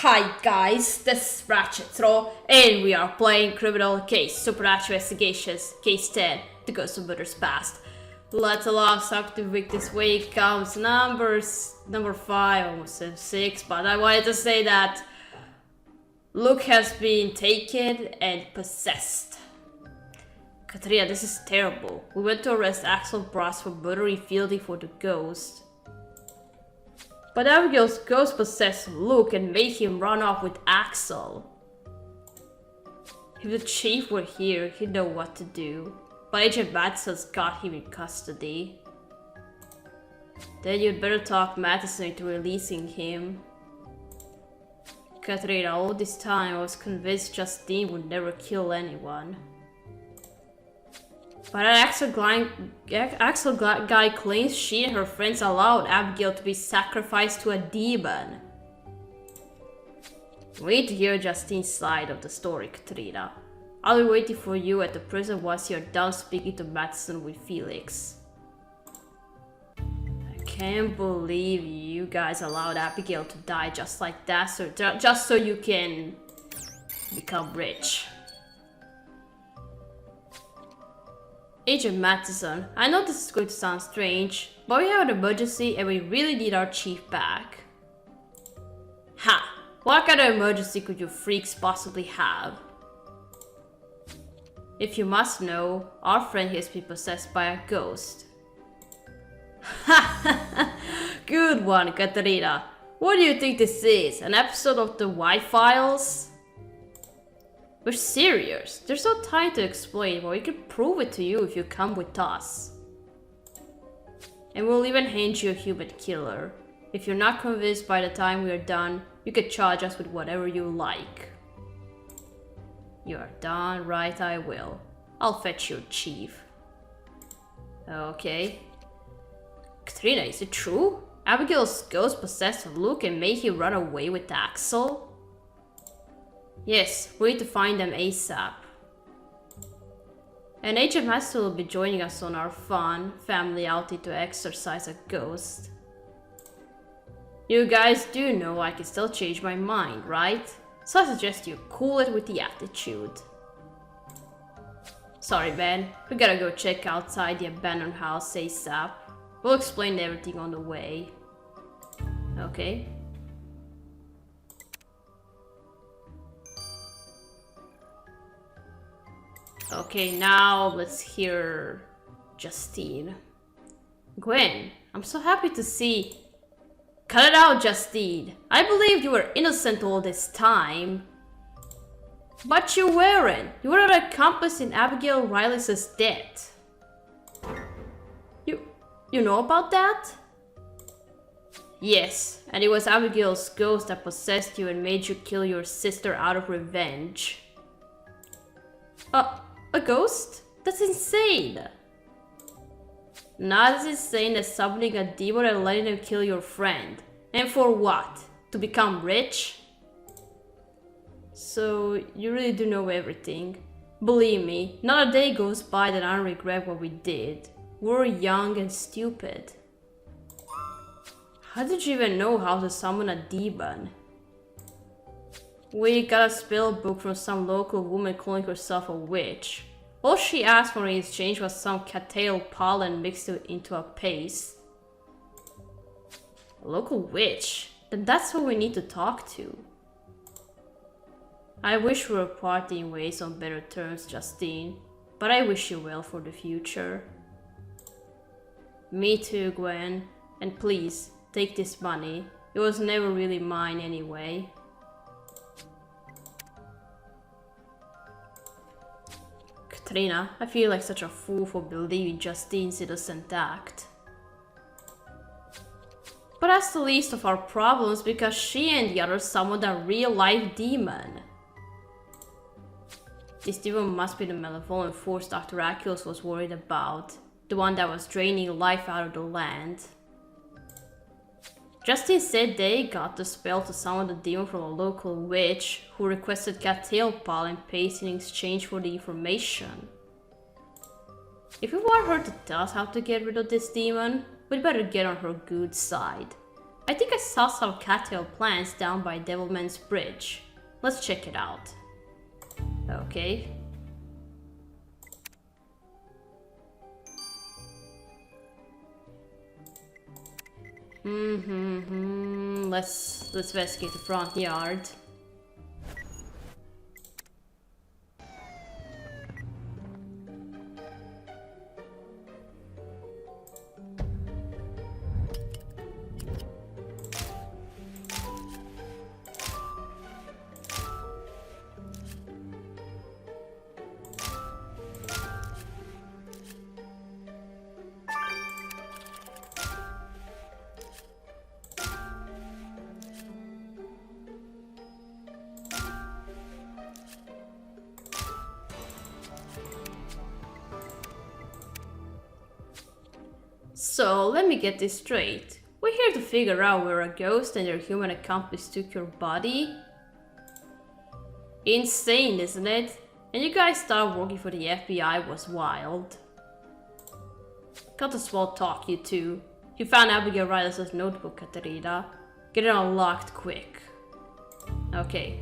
Hi guys, this is Ratchet and we are playing Criminal Case Supernatural Investigations, Case 10, The Ghost of Mother's Past. Let's allow something week this week comes number 5, almost 6, but I wanted to say that Luke has been taken and possessed. Katrina, this is terrible. We went to arrest Axel Brass for murdering Fieldy for the ghost. But Abigail's ghost possessed Luke and made him run off with Axel. If the chief were here, he'd know what to do. But Agent Madison's got him in custody. Then you'd better talk Madison into releasing him. Katrina, all this time I was convinced Justine would never kill anyone. But that Axel guy claims she and her friends allowed Abigail to be sacrificed to a demon. We need to hear Justine's side of the story, Katrina. I'll be waiting for you at the prison once you're done speaking to Madison with Felix. I can't believe you guys allowed Abigail to die just like that, just so you can become rich. Agent Madison, I know this is going to sound strange, but we have an emergency and we really need our chief back. Ha! What kind of emergency could you freaks possibly have? If you must know, our friend here has been possessed by a ghost. Ha! Good one, Katarina. What do you think this is? An episode of the Y-Files? We're serious. There's no time to explain, but we can prove it to you if you come with us. And we'll even hand you a human killer. If you're not convinced by the time we are done, you can charge us with whatever you like. You're darn right I will. I'll fetch your chief. Okay. Katrina, is it true? Abigail's ghost possessed Luke and made him run away with Axel? Yes, we need to find them ASAP. And Agent Master will be joining us on our fun family outing to exorcise a ghost. You guys do know I can still change my mind, right? So I suggest you cool it with the attitude. Sorry, Ben. We gotta go check outside the abandoned house ASAP. We'll explain everything on the way. Okay. Okay, now let's hear Justine. Gwen, I'm so happy to see... Cut it out, Justine. I believed you were innocent all this time. But you weren't. You were an accomplice in Abigail Riley's death. You know about that? Yes, and it was Abigail's ghost that possessed you and made you kill your sister out of revenge. A ghost? That's insane! Not as insane as summoning a demon and letting him kill your friend. And for what? To become rich? So, you really do know everything. Believe me, not a day goes by that I don't regret what we did. We're young and stupid. How did you even know how to summon a demon? We got a spell book from some local woman calling herself a witch. All she asked for in exchange was some cattail pollen mixed into a paste. A local witch? Then that's who we need to talk to. I wish we were parting ways on better terms, Justine. But I wish you well for the future. Me too, Gwen. And please, take this money. It was never really mine anyway. Katrina, I feel like such a fool for believing Justine's innocent act. But that's the least of our problems because she and the others summoned a real-life demon. This demon must be the malevolent force Dr. Ackles was worried about. The one that was draining life out of the land. Justine said they got the spell to summon the demon from a local witch who requested cattail pollen paste in exchange for the information. If we want her to tell us how to get rid of this demon, we'd better get on her good side. I think I saw some cattail plants down by Devilman's Bridge. Let's check it out. Okay. Let's investigate the front yard. So, let me get this straight. We're here to figure out where a ghost and your human accomplice took your body? Insane, isn't it? And you guys thought working for the FBI was wild. Got a small talk, you two. You found Abigail Riley's notebook, Katerina. Get it unlocked quick. Okay.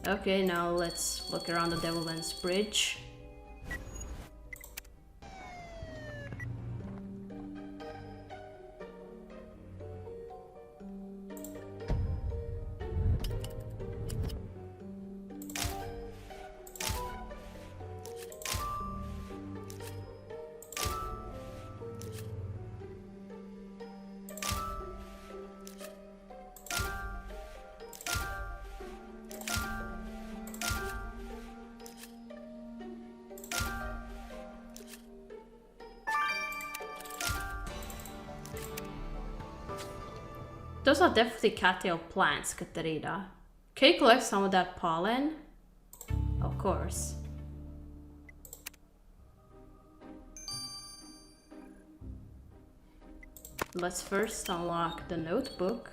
Okay, now let's look around the Devilman's Bridge. Those are definitely cattail plants, Katerina. Can you collect some of that pollen? Of course. Let's first unlock the notebook.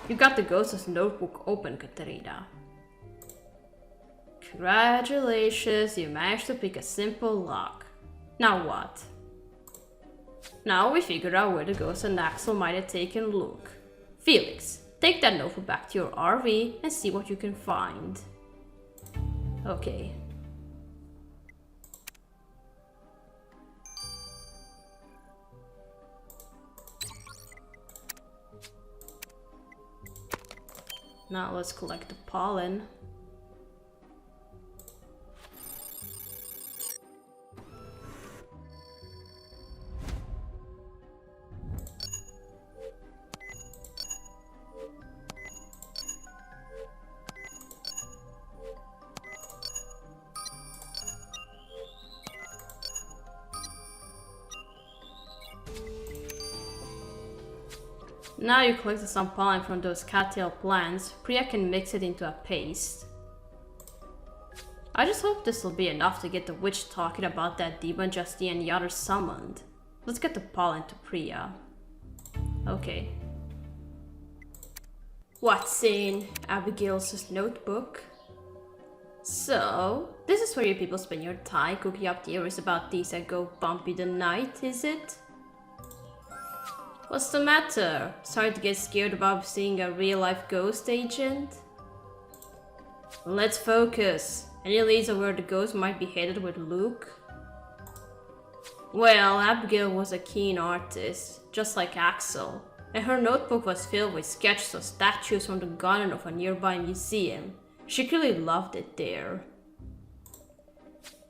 You got the ghost's notebook open, Katerina. Congratulations, you managed to pick a simple lock. Now what? Now we figured out where the ghost and Axel might have taken Luke. Felix, take that notebook back to your RV and see what you can find. Okay. Now let's collect the pollen. Now you collected some pollen from those cattail plants, Priya can mix it into a paste. I just hope this will be enough to get the witch talking about that demon Justine and the others summoned. Let's get the pollen to Priya. Okay. What's in Abigail's notebook? So, this is where you people spend your time cooking up theories about things that go bumpy the night, is it? What's the matter? Starting to get scared about seeing a real-life ghost agent? Let's focus. Any leads on where the ghost might be headed with Luke? Well, Abigail was a keen artist, just like Axel, and her notebook was filled with sketches of statues from the garden of a nearby museum. She clearly loved it there.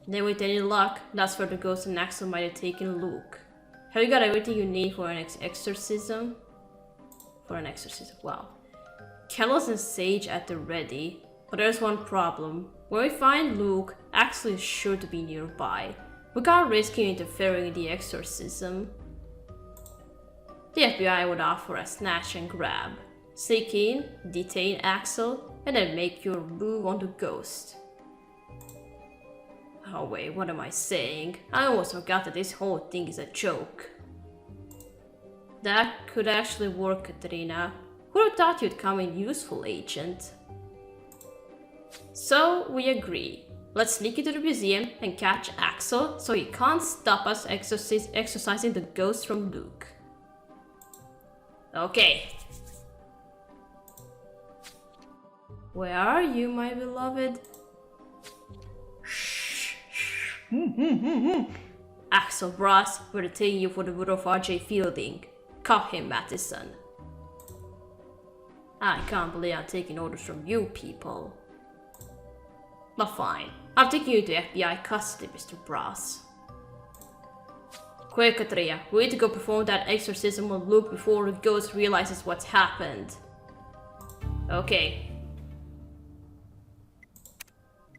Then with any luck, that's where the ghost and Axel might have taken Luke. Have you got everything you need for an exorcism? For an exorcism, wow. Candles and sage at the ready, but there's one problem. When we find Luke, Axel is sure to be nearby. We can't risk him interfering in the exorcism. the FBI would offer a snatch and grab. Sneak in, detain Axel, and then make your move on the ghost. Oh wait, what am I saying? I almost forgot that this whole thing is a joke. That could actually work, Katrina. Who would have thought you'd come in useful, Agent? So, we agree. Let's sneak into the museum and catch Axel so he can't stop us exorcising the ghost from Luke. Okay. Where are you, my beloved? Axel Brass, we're detaining you for the murder of RJ Fielding. Cuff him, Mattison. I can't believe I'm taking orders from you people. But fine, I'm taking you to FBI custody, Mr. Brass. Quick, Katria, we need to go perform that exorcism on Luke before the ghost realizes what's happened. Okay.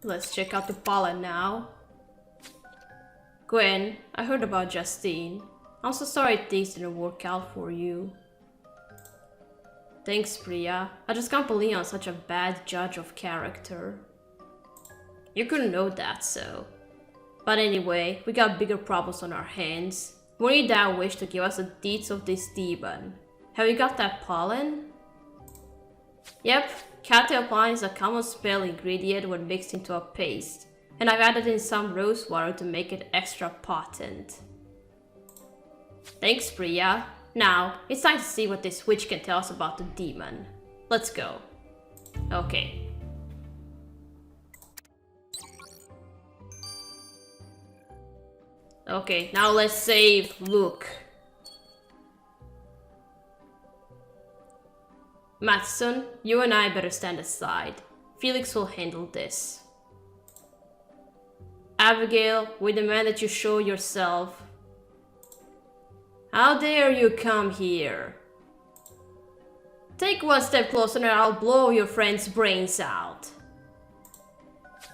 Let's check out the pollen now. Gwen, I heard about Justine. I'm so sorry things didn't work out for you. Thanks, Priya. I just can't believe I'm such a bad judge of character. You couldn't know that, so. But anyway, we got bigger problems on our hands. We need that wish to give us the deeds of this demon. Have you got that pollen? Yep, cattail pollen is a common spell ingredient when mixed into a paste. And I've added in some rose water to make it extra potent. Thanks, Priya. Now, it's time to see what this witch can tell us about the demon. Let's go. Okay. Okay, now let's save Luke. Matson, you and I better stand aside. Felix will handle this. Abigail, we demand that you show yourself. How dare you come here? Take one step closer and I'll blow your friend's brains out.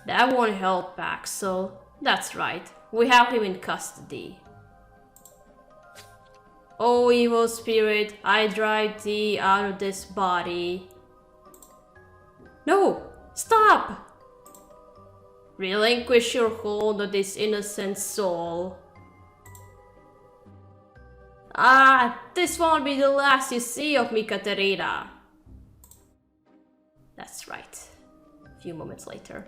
That won't help, Axel. That's right, we have him in custody. Oh, evil spirit, I drive thee out of this body. No, stop! Relinquish your hold of this innocent soul. Ah, this won't be the last you see of me, Katerina. That's right. A few moments later.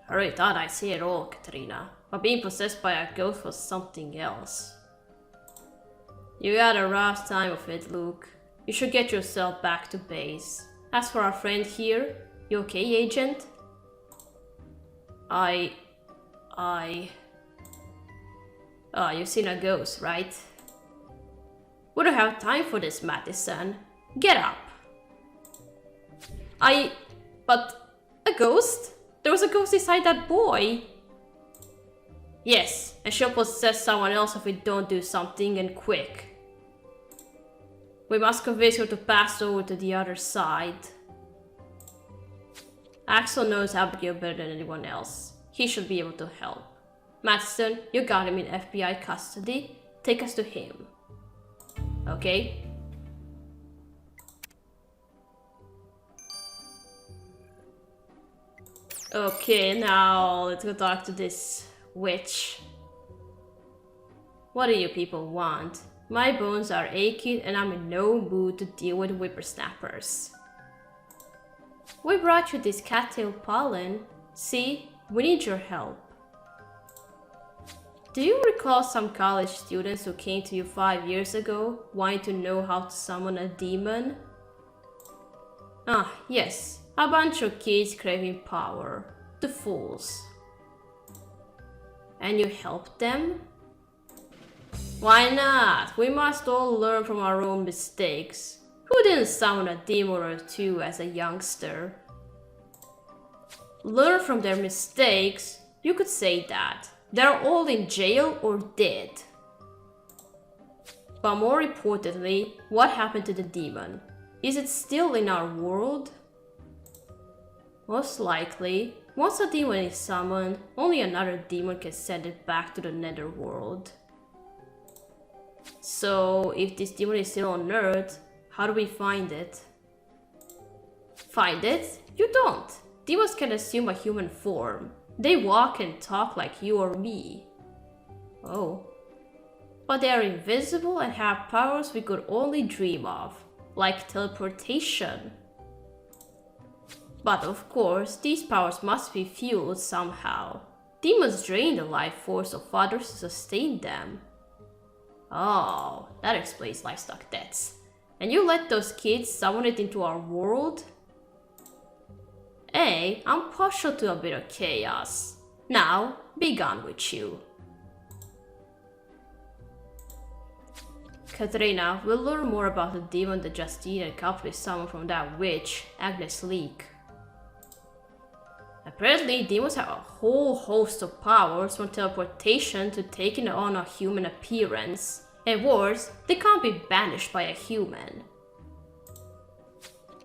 I really thought I'd see it all, Katerina, but being possessed by a ghost was something else. You had a rough time of it, Luke. You should get yourself back to base. As for our friend here, you okay, Agent? Oh, you've seen a ghost, right? We don't have time for this, Mattison. Get up. But a ghost? There was a ghost inside that boy. Yes, and she'll possess someone else if we don't do something, and quick. We must convince her to pass over to the other side. Axel knows Abigail better than anyone else. He should be able to help. Mattison, you got him in FBI custody. Take us to him. Okay? Okay, now let's go talk to this witch. What do you people want? My bones are aching and I'm in no mood to deal with whippersnappers. We brought you this cattail pollen. See, we need your help. Do you recall some college students who came to you 5 years ago, wanting to know how to summon a demon? Ah, yes, a bunch of kids craving power. The fools. And you helped them? Why not? We must all learn from our own mistakes. Who didn't summon a demon or two as a youngster? Learn from their mistakes? You could say that. They're all in jail or dead. But more importantly, what happened to the demon? Is it still in our world? Most likely, once a demon is summoned, only another demon can send it back to the netherworld. So, if this demon is still on Earth, how do we find it? Find it? You don't. Demons can assume a human form. They walk and talk like you or me. Oh. But they are invisible and have powers we could only dream of, like teleportation. But of course, these powers must be fueled somehow. Demons drain the life force of others to sustain them. Oh, that explains livestock deaths. And you let those kids summon it into our world? Hey, I'm partial to a bit of chaos. Now, be gone with you. Katrina, we'll learn more about the demon that Justine and Copley summoned from that witch, Agnes Leak. Apparently, demons have a whole host of powers from teleportation to taking on a human appearance. And worse, they can't be banished by a human.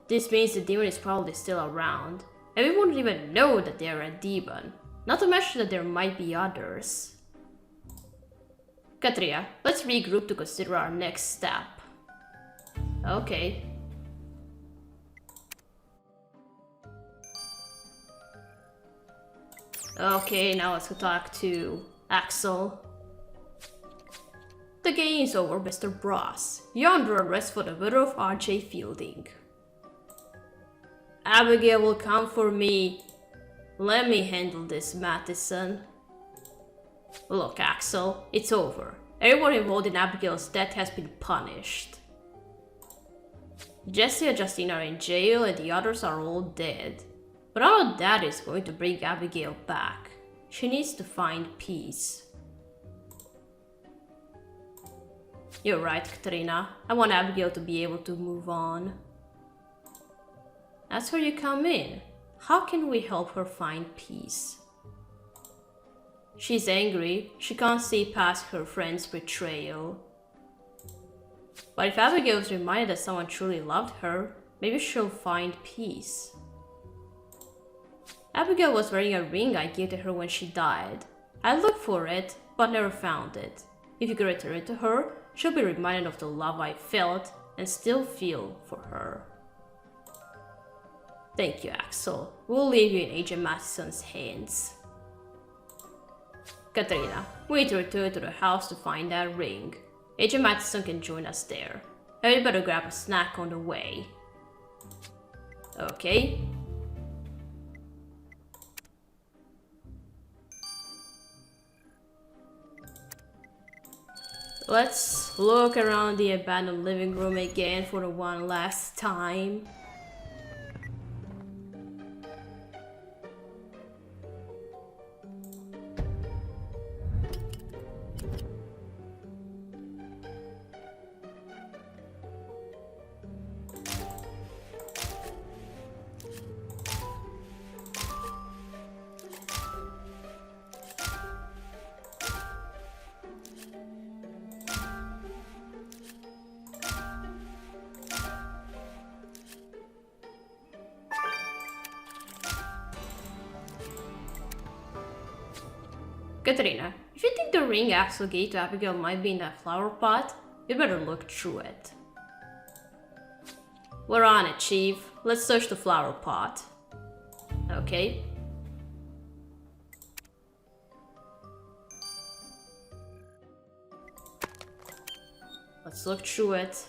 This means the demon is probably still around, and we wouldn't even know that they're a demon, not to mention that there might be others. Katria, let's regroup to consider our next step. Okay. Okay, now let's go talk to Axel. The game is over, Mr. Brass. You're under arrest for the murder of R.J. Fielding. Abigail will come for me. Let me handle this, Matheson. Look, Axel, it's over. Everyone involved in Abigail's death has been punished. Jesse and Justine are in jail and the others are all dead. But none of that is going to bring Abigail back. She needs to find peace. You're right, Katrina. I want Abigail to be able to move on. That's where you come in. How can we help her find peace? She's angry. She can't see past her friend's betrayal. But if Abigail is reminded that someone truly loved her, maybe she'll find peace. Abigail was wearing a ring I gave to her when she died. I looked for it, but never found it. If you could return it to her, she'll be reminded of the love I felt and still feel for her. Thank you, Axel. We'll leave you in Agent Matheson's hands. Katrina, we need to return to the house to find that ring. Agent Matheson can join us there. And we better grab a snack on the way. Okay. Let's look around the abandoned living room again for the one last time. Katrina, if you think the ring Axel gave to Abigail might be in that flower pot, you better look through it. We're on it, Chief. Let's search the flower pot. Okay. Let's look through it.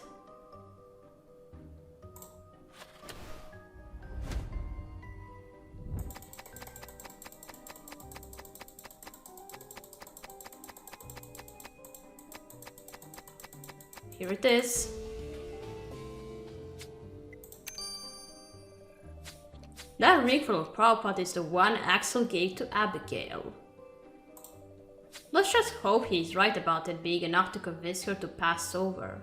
Here it is. That ring from the flower pot is the one Axel gave to Abigail. Let's just hope he's right about it being enough to convince her to pass over.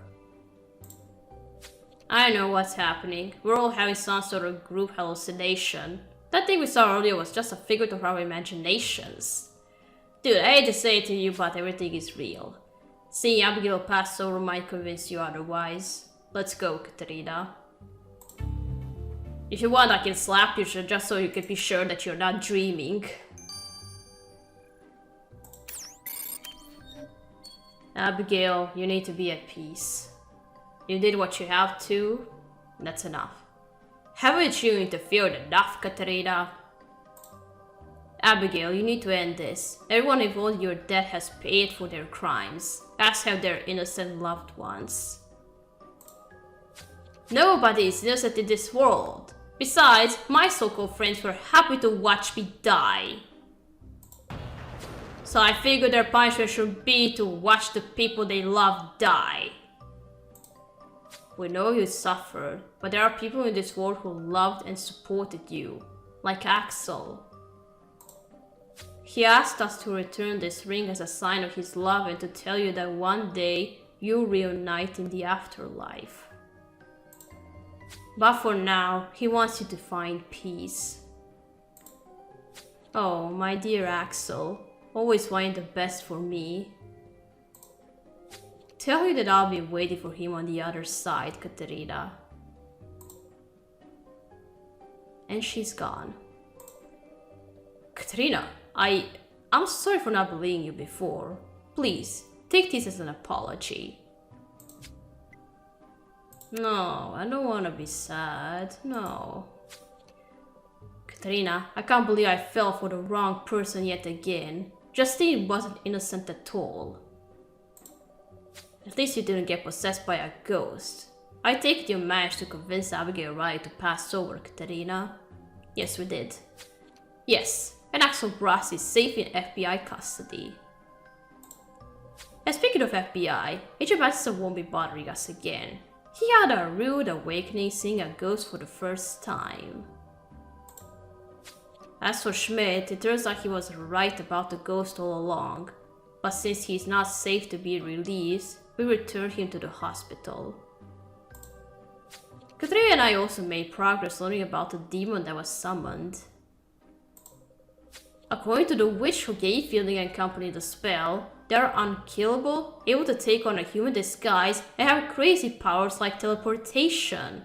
I know what's happening. We're all having some sort of group hallucination. That thing we saw earlier was just a figment of our imaginations. Dude, I hate to say it to you, but everything is real. Seeing Abigail pass over might convince you otherwise. Let's go, Katrina. If you want, I can slap you just so you can be sure that you're not dreaming. Abigail, you need to be at peace. You did what you have to, that's enough. Haven't you interfered enough, Katerina? Abigail, you need to end this. Everyone involved in your death has paid for their crimes, as have their innocent loved ones. Nobody is innocent in this world. Besides, my so-called friends were happy to watch me die. So I figured their punishment should be to watch the people they love die. We know you suffered, but there are people in this world who loved and supported you, like Axel. He asked us to return this ring as a sign of his love and to tell you that one day you'll reunite in the afterlife. But for now, he wants you to find peace. Oh, my dear Axel, always wanting the best for me. Tell him that I'll be waiting for him on the other side, Katerina. And she's gone. Katerina, I'm sorry for not believing you before. Please, take this as an apology. No, I don't want to be sad. No. Katerina, I can't believe I fell for the wrong person yet again. Justine wasn't innocent at all. At least you didn't get possessed by a ghost. I take it you managed to convince Abigail Riley to pass over, Katerina. Yes, we did. Yes, and Axel Brass is safe in FBI custody. And speaking of FBI, Agent Madison won't be bothering us again. He had a rude awakening seeing a ghost for the first time. As for Schmidt, it turns out he was right about the ghost all along. But since he's not safe to be released, we returned him to the hospital. Katrina and I also made progress learning about the demon that was summoned. According to the witch who gave Fielding and company the spell, they are unkillable, able to take on a human disguise, and have crazy powers like teleportation.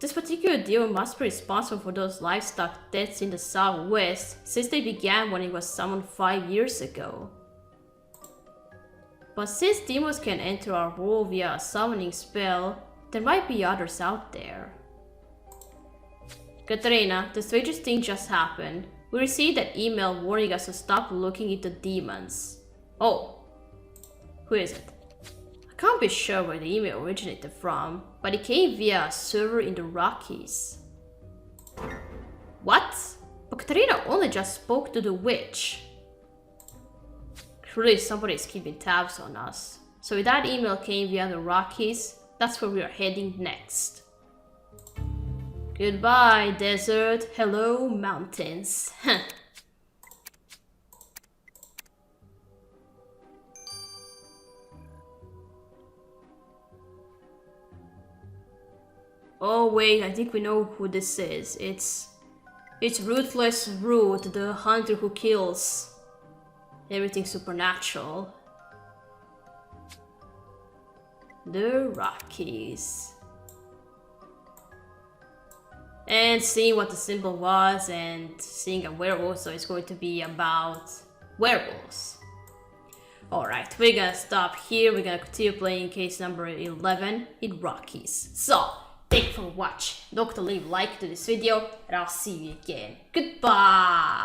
This particular demon must be responsible for those livestock deaths in the southwest, since they began when it was summoned 5 years ago. But since demons can enter our world via a summoning spell, there might be others out there. Katrina, the strangest thing just happened. We received an email warning us to stop looking into demons. Oh, who is it? I can't be sure where the email originated from, but it came via a server in the Rockies. What? But Katrina only just spoke to the witch. Surely somebody's keeping tabs on us. So if that email came via the Rockies, that's where we are heading next. Goodbye, desert. Hello, mountains. Oh wait, I think we know who this is. It's Ruthless Root, the hunter who kills everything supernatural. The Rockies. And seeing what the symbol was and seeing a werewolf, so it's going to be about werewolves. Alright, we're gonna stop here. We're gonna continue playing case number 11 in Rockies. So, thank you for watching. Don't forget to leave a like to this video, and I'll see you again. Goodbye!